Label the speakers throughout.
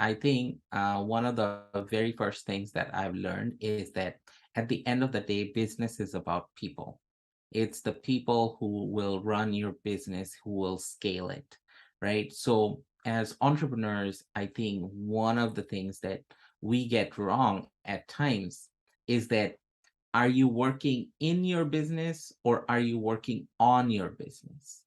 Speaker 1: I think one of the very first things that I've learned is that at the end of the day, business is about people. It's the people who will run your business, who will scale it, right? So, as entrepreneurs, I think one of the things that we get wrong at times is that are you working in your business or are you working on your business?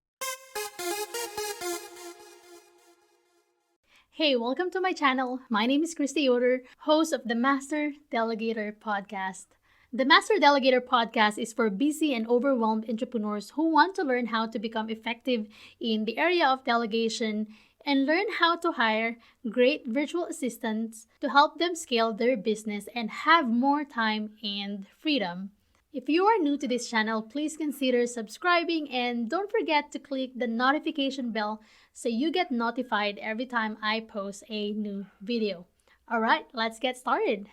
Speaker 2: Hey, welcome to my channel. My name is Kristy Yoder, host of the Master Delegator Podcast. The Master Delegator Podcast is for busy and overwhelmed entrepreneurs who want to learn how to become effective in the area of delegation and learn how to hire great virtual assistants to help them scale their business and have more time and freedom. If you are new to this channel, please consider subscribing and don't forget to click the notification bell so you get notified every time I post a new video. All right, let's get started.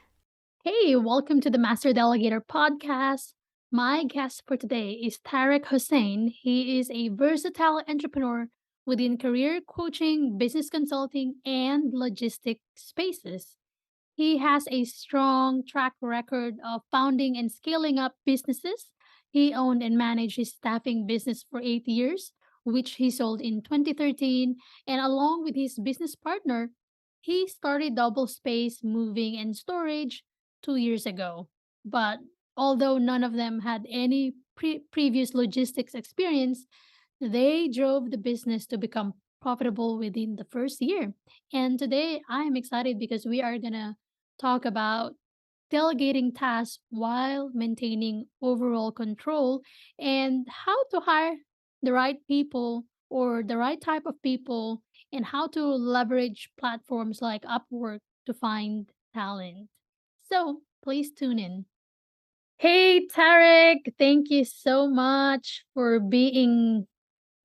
Speaker 2: Hey, welcome to the Master Delegator Podcast. My guest for today is Tarek Hossain. He is a versatile entrepreneur within career coaching, business consulting, and logistic spaces. He has a strong track record of founding and scaling up businesses. He owned and managed his staffing business for 8 years, which he sold in 2013. And along with his business partner, he started Double Space Moving and Storage 2 years ago. But although none of them had any previous logistics experience, they drove the business to become profitable within the first year. And today I am excited because we are going to talk about delegating tasks while maintaining overall control and how to hire the right people or the right type of people and how to leverage platforms like Upwork to find talent. So please tune in. Hey, Tarek, thank you so much for being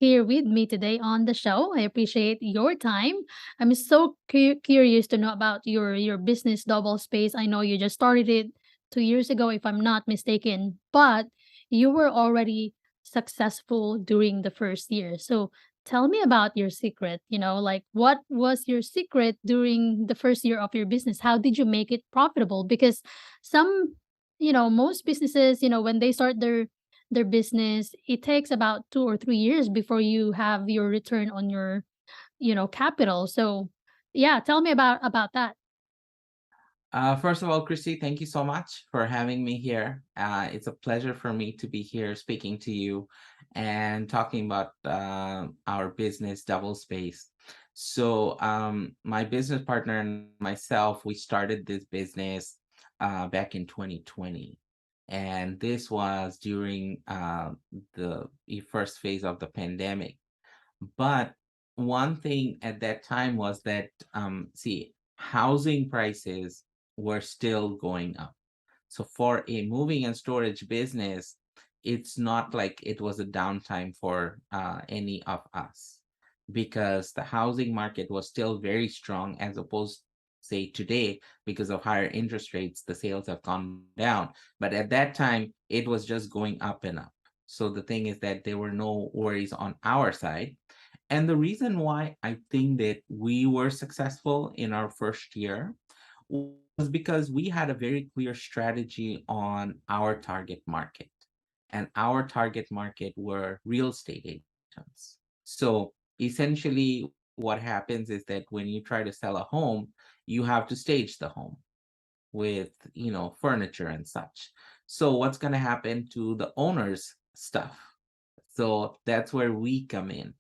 Speaker 2: here with me today on the show. I appreciate your time. I'm so curious to know about your business Double Space. I know you just started it 2 years ago, if I'm not mistaken, but you were already successful during the first year. So tell me about your secret. Like what was your secret during the first year of your business? How did you make it profitable? Because some, most businesses, when they start their business, it takes about 2 or 3 years before you have your return on your, capital. So, yeah, tell me about that.
Speaker 1: First of all, Christy, thank you so much for having me here. It's a pleasure for me to be here speaking to you and talking about our business, Double Space. So, my business partner and myself, we started this business back in 2020. And this was during the first phase of the pandemic. But one thing at that time was that, see, housing prices were still going up. So for a moving and storage business, it's not like it was a downtime for any of us because the housing market was still very strong as opposed say today because of higher interest rates the sales have gone down, but at that time it was just going up and up. So the thing is that there were no worries on our side, and the reason why I think that we were successful in our first year was because we had a very clear strategy on our target market. And our target market were real estate agents. So essentially, what happens is that when you try to sell a home, you have to stage the home with furniture and such. So what's going to happen to the owner's stuff? So that's where we come in.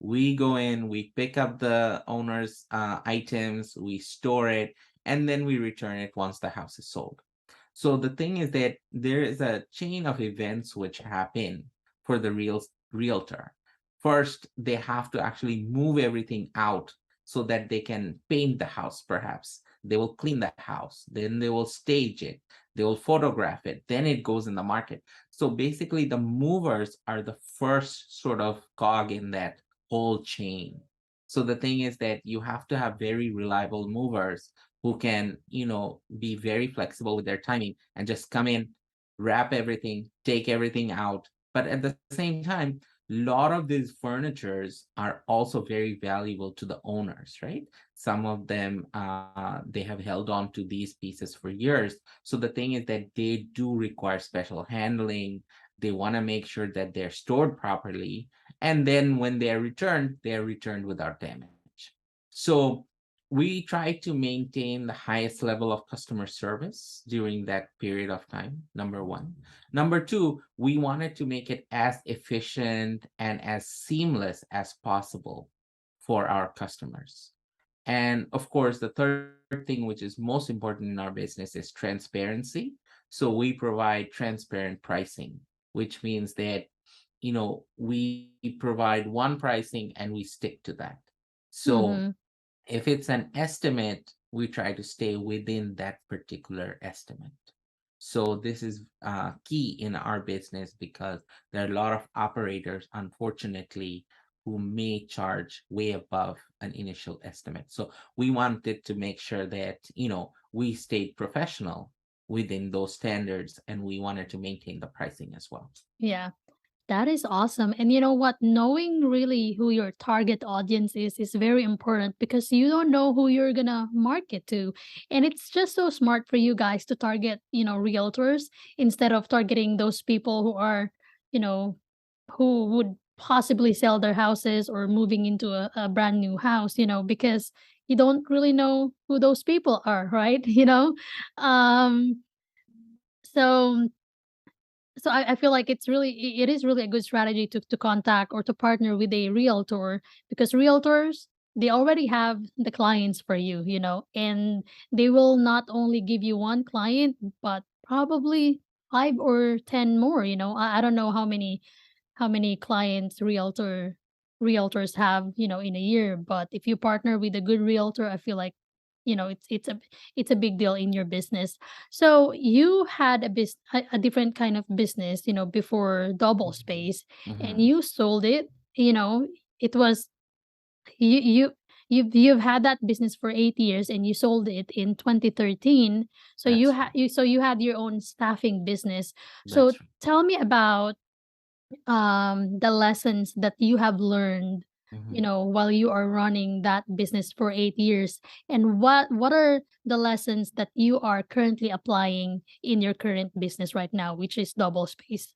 Speaker 1: We go in, we pick up the owner's items, we store it, and then we return it once the house is sold. So the thing is that there is a chain of events which happen for the realtor. First, they have to actually move everything out so that they can paint the house, perhaps. They will clean the house, then they will stage it, they will photograph it, then it goes in the market. So basically, the movers are the first sort of cog in that whole chain. So the thing is that you have to have very reliable movers who can, be very flexible with their timing and just come in, wrap everything, take everything out. But at the same time, lot of these furnitures are also very valuable to the owners, right? Some of them, they have held on to these pieces for years. So the thing is that they do require special handling. They want to make sure that they're stored properly. And then when they are returned without damage. So we try to maintain the highest level of customer service during that period of time, number one. Number two, we wanted to make it as efficient and as seamless as possible for our customers. And of course, the third thing, which is most important in our business, is transparency. So we provide transparent pricing, which means that, we provide one pricing and we stick to that. So
Speaker 2: Mm-hmm.
Speaker 1: if it's an estimate, we try to stay within that particular estimate. So this is key in our business because there are a lot of operators, unfortunately, who may charge way above an initial estimate. So we wanted to make sure that, we stayed professional within those standards, and we wanted to maintain the pricing as well.
Speaker 2: Yeah. That is awesome. And you know what? Knowing really who your target audience is very important because you don't know who you're gonna market to. And it's just so smart for you guys to target, realtors instead of targeting those people who are, you know, who would possibly sell their houses or moving into a brand new house, because you don't really know who those people are, right? Um, so I feel like it is really a good strategy to contact or to partner with a realtor because realtors they already have the clients for you, and they will not only give you one client but probably 5 or 10 more. I don't know how many clients realtors have, in a year, but if you partner with a good realtor, I feel like, it's a big deal in your business. So you had a different kind of business, before Double Space, and
Speaker 1: Mhm.
Speaker 2: you sold it. You know, it was you you you've had that business for 8 years, and you sold it in 2013. So
Speaker 1: That's true.
Speaker 2: you had your own staffing business.
Speaker 1: That's
Speaker 2: So
Speaker 1: true.
Speaker 2: tell me about the lessons that you have learned,
Speaker 1: Mhm.
Speaker 2: while you are running that business for 8 years, and what are the lessons that you are currently applying in your current business right now, which is Double Space?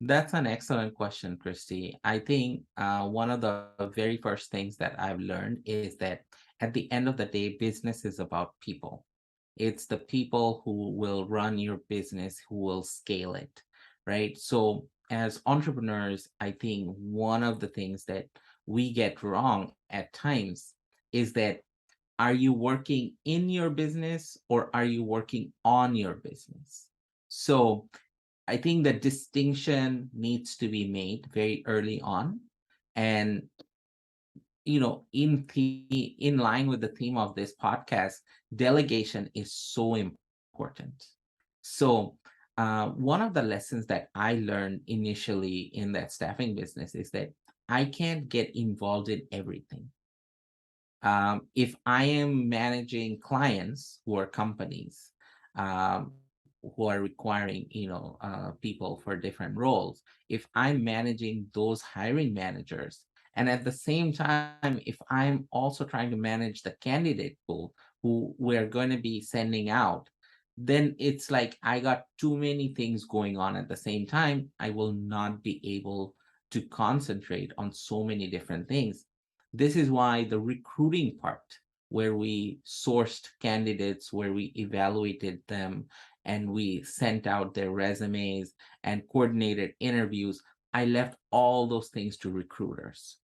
Speaker 1: That's an excellent question, Christy. I think one of the very first things that I've learned is that at the end of the day, business is about people. It's the people who will run your business, who will scale it, right? So, as entrepreneurs, I think one of the things that we get wrong at times is that are you working in your business or are you working on your business? So, I think the distinction needs to be made very early on. And, in line with the theme of this podcast, delegation is so important. So, one of the lessons that I learned initially in that staffing business is that I can't get involved in everything. If I am managing clients who are companies, who are requiring, people for different roles, if I'm managing those hiring managers, and at the same time, if I'm also trying to manage the candidate pool who we're going to be sending out, then it's like I got too many things going on at the same time. I will not be able to concentrate on so many different things. This is why the recruiting part, where we sourced candidates, where we evaluated them, and we sent out their resumes and coordinated interviews, I left all those things to recruiters.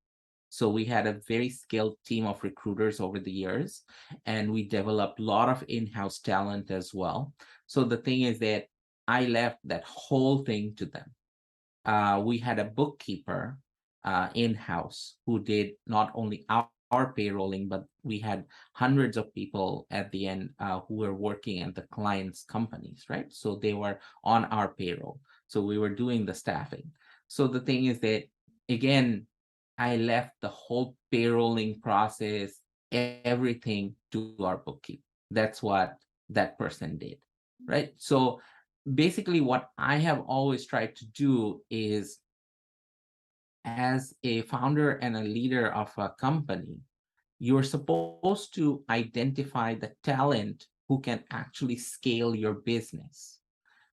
Speaker 1: So we had a very skilled team of recruiters over the years, and we developed a lot of in-house talent as well. So the thing is that I left that whole thing to them. We had a bookkeeper in-house who did not only our payrolling, but we had hundreds of people at the end who were working at the clients' companies, right? So they were on our payroll. So we were doing the staffing. So the thing is that, again, I left the whole payrolling process, everything to our bookkeeper. That's what that person did, right? So basically, what I have always tried to do is as a founder and a leader of a company, you're supposed to identify the talent who can actually scale your business.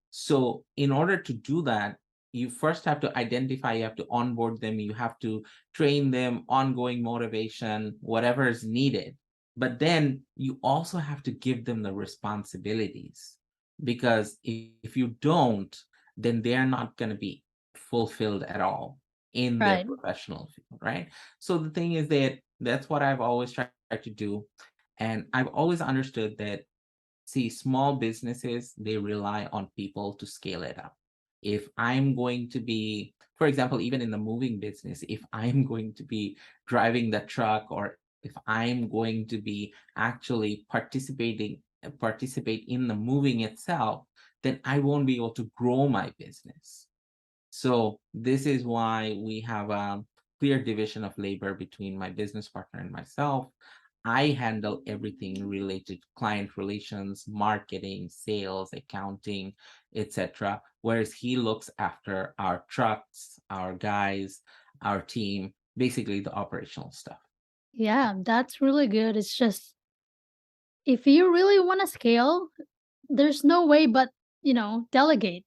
Speaker 1: So, in order to do that, you first have to identify, you have to onboard them, you have to train them, ongoing motivation, whatever is needed. But then you also have to give them the responsibilities, because if you don't, then they are not going to be fulfilled at all in their
Speaker 2: Right.
Speaker 1: professional field, right? So the thing is that that's what I've always tried to do. And I've always understood that, see, small businesses, they rely on people to scale it up. If I'm going to be, for example, even in the moving business, if I'm going to be driving the truck, or if I'm going to be actually participate in the moving itself, then I won't be able to grow my business. So this is why we have a clear division of labor between my business partner and myself. I handle everything related to client relations, marketing, sales, accounting, etc. Whereas he looks after our trucks, our guys, our team, basically the operational stuff.
Speaker 2: Yeah, that's really good. It's just if you really want to scale, there's no way but, delegate.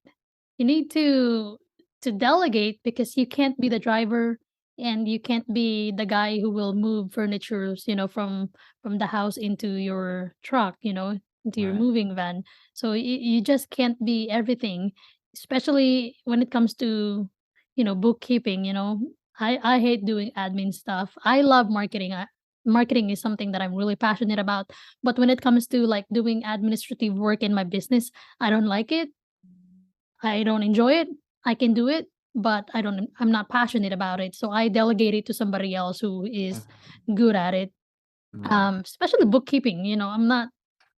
Speaker 2: You need to delegate because you can't be the driver and you can't be the guy who will move furnitures, from the house into your truck, into your
Speaker 1: Right.
Speaker 2: moving van. So you just can't be everything, especially when it comes to, bookkeeping, I hate doing admin stuff. I love marketing. Marketing is something that I'm really passionate about, but when it comes to like doing administrative work in my business, I don't like it. I don't enjoy it. I can do it, but I'm not passionate about it. So I delegate it to somebody else who is
Speaker 1: Mhm.
Speaker 2: good at it.
Speaker 1: Right.
Speaker 2: Especially bookkeeping, I'm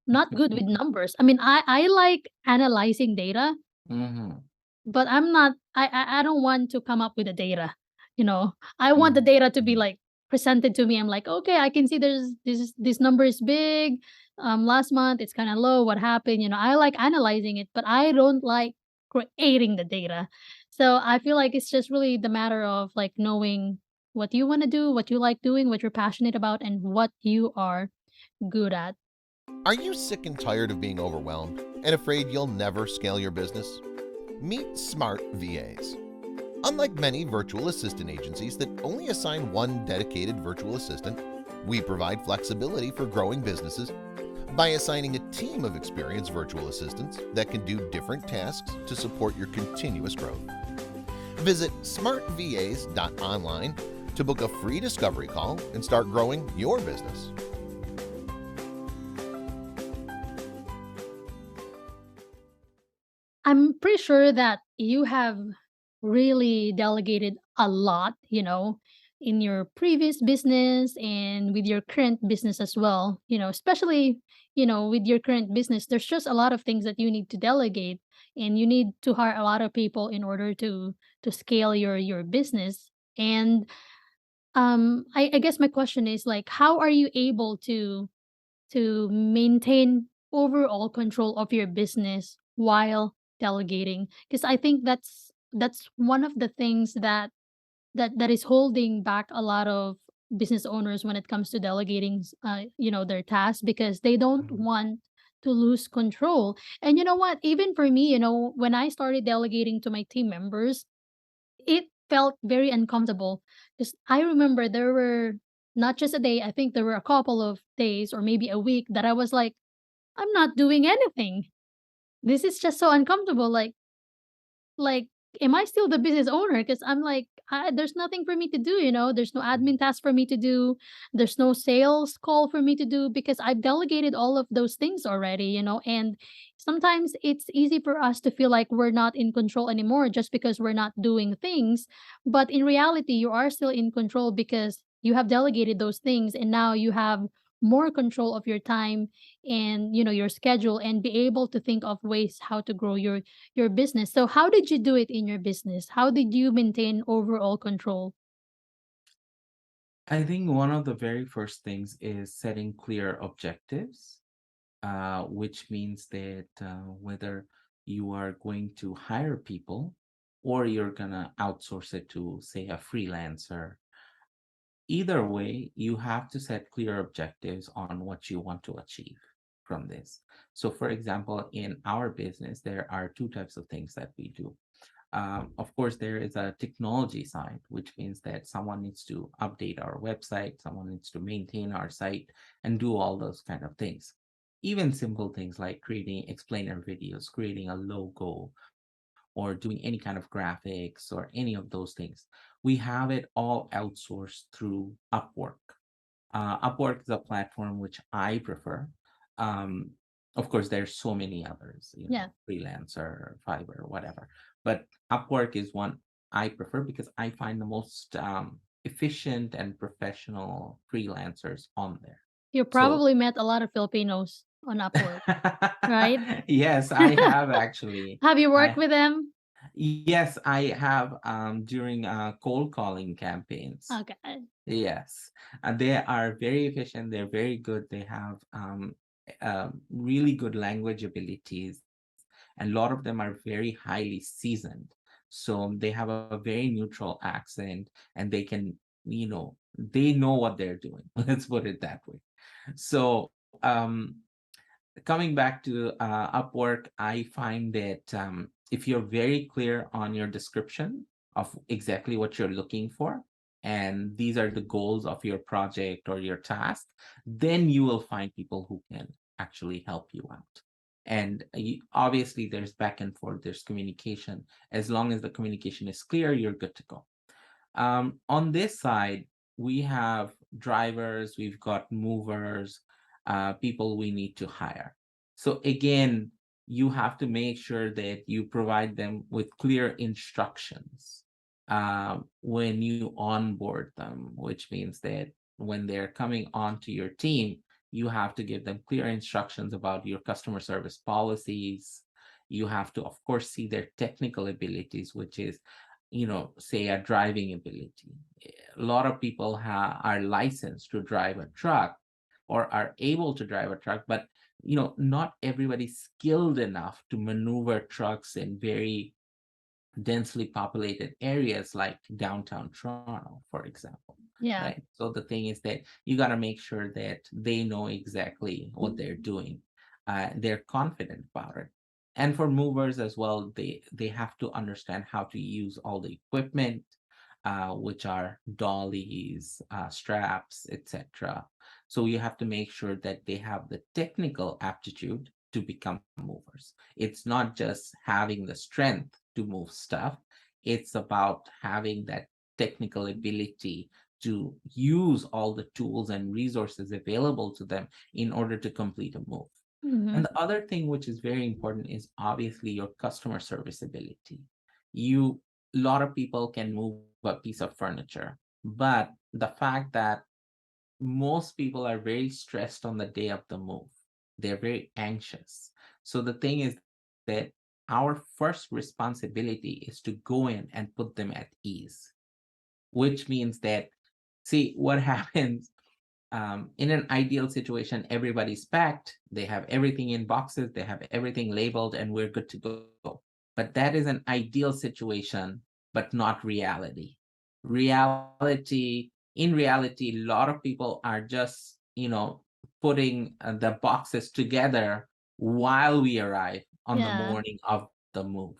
Speaker 2: not good with numbers. I mean, I like analyzing data,
Speaker 1: Hmm.
Speaker 2: but I don't want to come up with the data, I want the
Speaker 1: Hmm.
Speaker 2: data to be, like, presented to me. I'm like, "Okay, I can see this number is big, last month it's kinda low, what happened?" I like analyzing it, but I don't like creating the data. So, I feel like it's just really the matter of, like, knowing what you wanna do, what you like doing, what you're passionate about, and what you are good at.
Speaker 3: Are you sick and tired of being overwhelmed and afraid you'll never scale your business? Meet Smart VAs. Unlike many virtual assistant agencies that only assign one dedicated virtual assistant, we provide flexibility for growing businesses by assigning a team of experienced virtual assistants that can do different tasks to support your continuous growth. Visit smartvas.online to book a free discovery call and start growing your business.
Speaker 2: I'm pretty sure that you have really delegated a lot, in your previous business and with your current business as well. Especially, with your current business, there's just a lot of things that you need to delegate and you need to hire a lot of people in order to scale your business. And I guess my question is like how are you able to maintain overall control of your business while delegating, because I think that's one of the things that is holding back a lot of business owners when it comes to delegating their tasks because they don't
Speaker 1: Mhm.
Speaker 2: want to lose control. And you know what, even for me, when I started delegating to my team members, it felt very uncomfortable because I remember there were not just a day, I think there were a couple of days or maybe a week that I was like, I'm not doing anything. This is just so uncomfortable. Like, am I still the business owner? Because I'm like, there's nothing for me to do. There's no admin task for me to do. There's no sales call for me to do because I've delegated all of those things already. And sometimes it's easy for us to feel like we're not in control anymore just because we're not doing things. But in reality, you are still in control because you have delegated those things and now you have more control of your time and your schedule and be able to think of ways how to grow your business. So how did you do it in your business? How did you maintain overall control?
Speaker 1: I think one of the very first things is setting clear objectives, which means that whether you are going to hire people or you're gonna outsource it to, say, a freelancer. Either way, you have to set clear objectives on what you want to achieve from this. So, for example, in our business, there are two types of things that we do. Of course, there is a technology side, which means that someone needs to update our website, someone needs to maintain our site, and do all those kind of things. Even simple things like creating explainer videos, creating a logo, or doing any kind of graphics or any of those things. We have it all outsourced through Upwork. Upwork is a platform which I prefer. Um, of course, there's so many others,
Speaker 2: Yeah.
Speaker 1: Freelancer, Fiverr, whatever. But Upwork is one I prefer because I find the most efficient and professional freelancers on there.
Speaker 2: You
Speaker 1: So,
Speaker 2: probably met a lot of Filipinos on Upwork, right?
Speaker 1: yes, I have actually.
Speaker 2: Have you worked
Speaker 1: I
Speaker 2: with them?
Speaker 1: Yes, I have during cold calling campaigns.
Speaker 2: Okay.
Speaker 1: Yes, they are very efficient. They're very good. They have really good language abilities, and a lot of them are very highly seasoned. So they have a very neutral accent, and they can, they know what they're doing. Let's put it that way. So, coming back to Upwork, I find that if you're very clear on your description of exactly what you're looking for, and these are the goals of your project or your task, then you will find people who can actually help you out. And obviously, there's back and forth, there's communication. As long as the communication is clear, you're good to go. On this side, we have drivers, we've got movers, people we need to hire. So again, you have to make sure that you provide them with clear instructions when you onboard them, which means that when they're coming onto your team, you have to give them clear instructions about your customer service policies. You have to, of course, see their technical abilities, which is, say a driving ability. A lot of people are licensed to drive a truck or are able to drive a truck, but not everybody's skilled enough to maneuver trucks in very densely populated areas like downtown Toronto, for example. Right.
Speaker 2: Yeah.
Speaker 1: So the thing is that you got to make sure that they know exactly what they're doing. They're confident about it. And for movers as well, they have to understand how to use all the equipment, which are dollies, straps, etc. So you have to make sure that they have the technical aptitude to become movers. It's not just having the strength to move stuff, it's about having that technical ability to use all the tools and resources available to them in order to complete a move.
Speaker 2: Mm-hmm.
Speaker 1: And the other thing which is very important is obviously your customer service ability. A lot of people can move a piece of furniture, but the fact that most people are very stressed on the day of the move. They're very anxious. So the thing is that our first responsibility is to go in and put them at ease, which means that, see, what happens in an ideal situation, everybody's packed, they have everything in boxes, they have everything labeled, and we're good to go. But that is an ideal situation, but not reality. In reality, a lot of people are just, putting the boxes together while we arrive on the
Speaker 2: Yeah.
Speaker 1: morning of the move.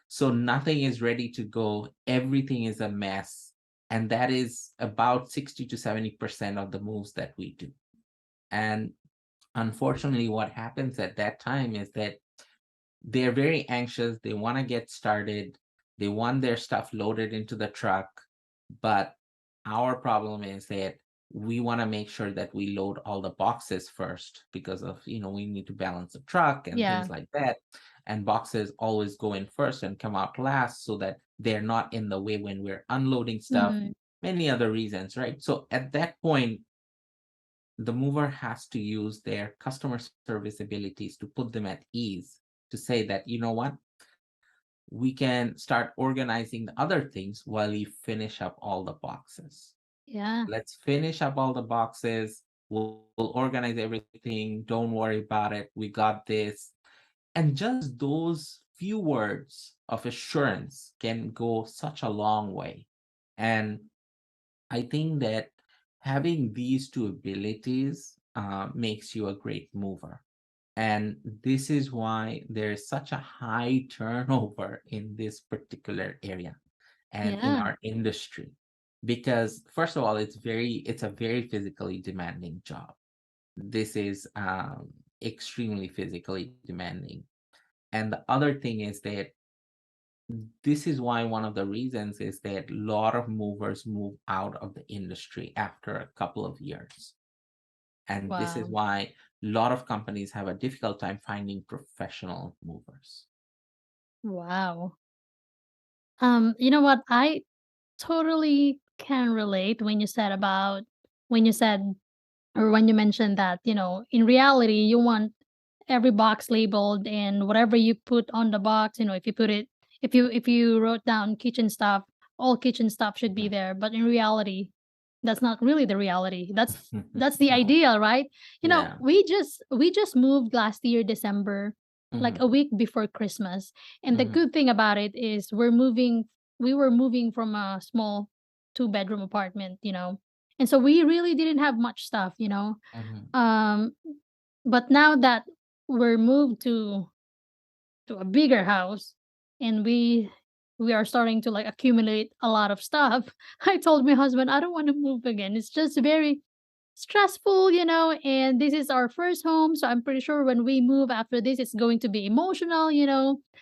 Speaker 1: So nothing is ready to go, everything is a mess. And that is about 60 to 70% of the moves that we do. And unfortunately, what happens at that time is that they're very anxious. They want to get started. They want their stuff loaded into the truck. But our problem is that we want to make sure that we load all the boxes first because of, we need to balance the truck and
Speaker 2: Yeah.
Speaker 1: things like that. And boxes always go in first and come out last so that they're not in the way when we're unloading stuff,
Speaker 2: Mm-hmm.
Speaker 1: many other reasons, right? So at that point, the mover has to use their customer service abilities to put them at ease, to say that, we can start organizing the other things while you finish up all the boxes.
Speaker 2: Yeah.
Speaker 1: Let's finish up all the boxes. We'll organize everything. Don't worry about it. We got this. And just those few words of assurance can go such a long way. And I think that having these two abilities makes you a great mover. And this is why there's such a high turnover in this particular area and in
Speaker 2: Yeah.
Speaker 1: our industry. Because first of all, it's a very physically demanding job. This is extremely physically demanding. And the other thing is that this is why one of the reasons is that a lot of movers move out of the industry after a couple of years. And this is
Speaker 2: Wow.
Speaker 1: why a lot of companies have a difficult time finding professional movers.
Speaker 2: Wow. You know what? I totally can relate when you said about when you said or when you mentioned that, in reality, you want every box labeled and whatever you put on the box, if you put it if you wrote down kitchen stuff, all kitchen stuff should be
Speaker 1: Mhm.
Speaker 2: there. But in reality, that's not really the reality. That's the
Speaker 1: No.
Speaker 2: ideal, right?
Speaker 1: Yeah.
Speaker 2: We just moved last year December, like
Speaker 1: Hmm.
Speaker 2: a week before Christmas. And the
Speaker 1: Hmm.
Speaker 2: good thing about it is we were moving from a small two-bedroom apartment, and so we really didn't have much stuff.
Speaker 1: Hmm.
Speaker 2: Um, but now that we're moved to a bigger house and we are starting to like accumulate a lot of stuff, I told my husband I don't want to move again. It's just very stressful, and this is our first home, so I'm pretty sure when we move after this it's going to be emotional,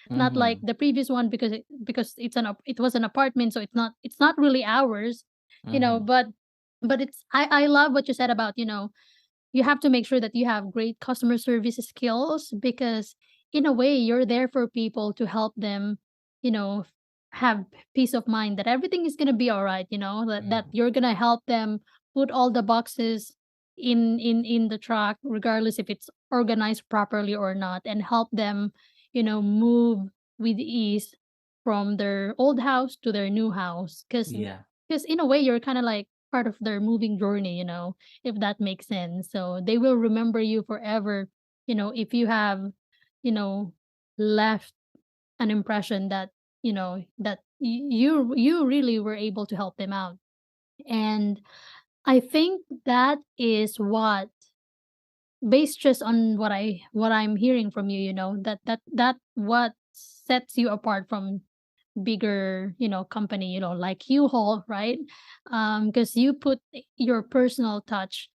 Speaker 2: not like
Speaker 1: Hmm.
Speaker 2: the previous one because it was an apartment, so it's not really ours,
Speaker 1: Hmm.
Speaker 2: but I love what you said about, you have to make sure that you have great customer service skills because in a way you're there for people to help them, you know have peace of mind that everything is going to be all right, that
Speaker 1: Hmm.
Speaker 2: you're going to help them put all the boxes in the truck regardless if it's organized properly or not, and help them, move with ease from their old house to their new house
Speaker 1: Yeah.
Speaker 2: because in a way you're kind of like part of their moving journey, if that makes sense. So they will remember you forever, if you have, you know, left an impression that, you really were able to help them out. And I think that is what, based just on what I'm hearing from you, that what sets you apart from bigger, company, like U-Haul, right? Because you put your personal touch,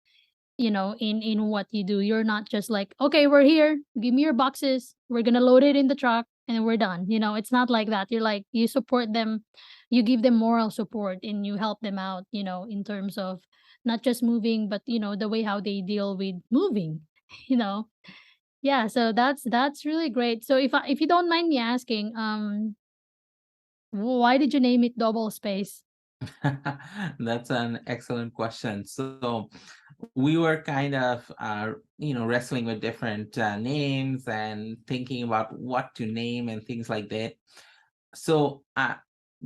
Speaker 2: in what you do. You're not just like, okay, we're here, give me your boxes, we're gonna load it in the truck and we're done. It's not like that. You're like, you support them, you give them moral support and you help them out, in terms of not just moving, but the way how they deal with moving. you know yeah, so that's really great. So if you don't mind me asking, why did you name it double space?
Speaker 1: That's an excellent question. So we were kind of, wrestling with different names and thinking about what to name and things like that. So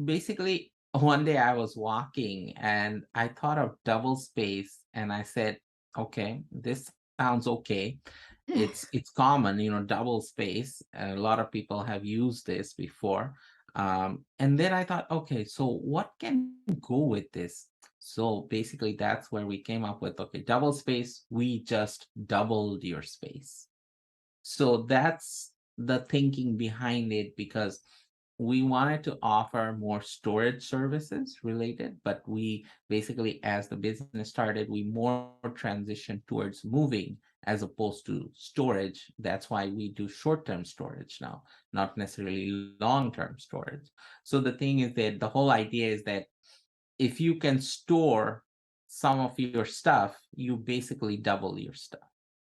Speaker 1: basically, one day I was walking and I thought of double space, and I said, "Okay, this sounds okay. It's common, double space. A lot of people have used this before." And then I thought, okay, so what can go with this? So basically, that's where we came up with, okay, double space. We just doubled your space. So that's the thinking behind it, because we wanted to offer more storage services related, but we basically, as the business started, we more transitioned towards moving as opposed to storage. That's why we do short-term storage now, not necessarily long-term storage. So the thing is that the whole idea is that if you can store some of your stuff, you basically double your stuff,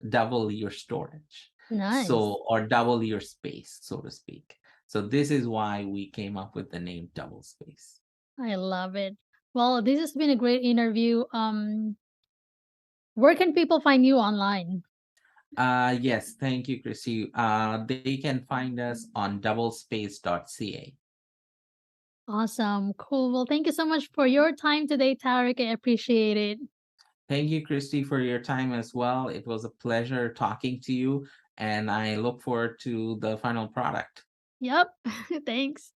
Speaker 1: double your storage,
Speaker 2: Nice.
Speaker 1: so, or double your space, so to speak. So this is why we came up with the name double space.
Speaker 2: I love it. Well, this has been a great interview. Where can people find you online?
Speaker 1: Yes, thank you, Chrissy. They can find us on doublespace.ca.
Speaker 2: Awesome. Cool. Well, thank you so much for your time today, Tarek. I appreciate it.
Speaker 1: Thank you, Christy, for your time as well. It was a pleasure talking to you, and I look forward to the final product.
Speaker 2: Yep. Thanks.